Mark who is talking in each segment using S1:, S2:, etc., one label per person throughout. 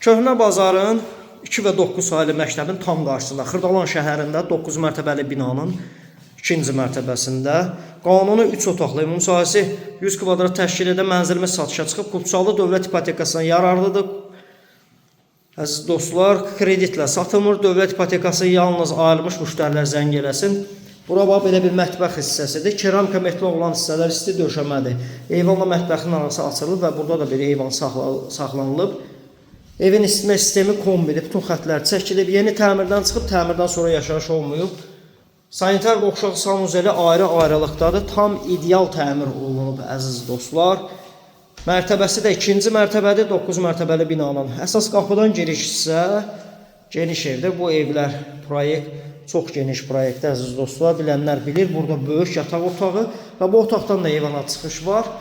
S1: Köhnə bazarın 2 və 9 saylı məktəbin tam qarşısında, Xırdalan şəhərində 9 mərtəbəli binanın ikinci mərtəbəsində qanuni 3 otaqlı ümumi sahəsi 100 kvadrat təşkil edən mənzilimiz satışa çıxıb. Qubçalı dövlət ipotekasına yararlıdır. Əziz dostlar, kreditlə satılmır. Dövlət ipotekası yalnız ayrılmış müştərilər zəng eləsin. Bura belə bir mətbəx hissəsidir. Keramika metli olan hissələr isti döşəmədir. Eyvanla mətbəxin arası açılıb və burada da bir eyvan saxlanılıb. Evin isitmə sistemi kombidir. Bütün xətlər çəkilib. Yeni təmirdən çıxıb, təmirdən sonra yaşayış olmayıb. Sanitar qoşaq sanuzeli ayrı-ayrılıqdadır. Tam ideal təmir olunub, əziz dostlar. Mərtəbəsi də ikinci mərtəbədir, 9 mərtəbəli binanın. Əsas qapıdan giriş isə geniş evdir. Bu evlər çox geniş proyektdir, əziz dostlar. Bilənlər bilir, burada böyük yataq otağı və bu otaqdan da eyvana çıxış var.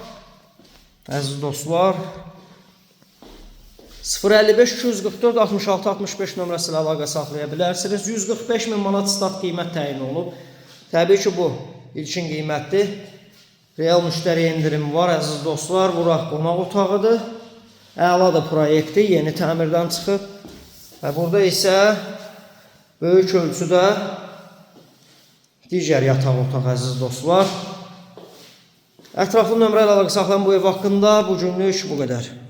S1: Əziz dostlar, 055-244 66-65 nömrəsi ilə əlaqə saxlaya bilərsiniz. 145 min manat start qiymət təyin olunub. Təbii ki, bu ilkin qiymətdir. Real müştəri indirimi var, əziz dostlar. Bura qonaq otağıdır. Əladır proyekti, yeni təmirdən çıxıb. Və burada isə böyük ölçüdə digər yataq otağı, əziz dostlar. Ətraflı nömrə ilə əlaqə saxlayan bu ev haqqında bugünlük bu qədər.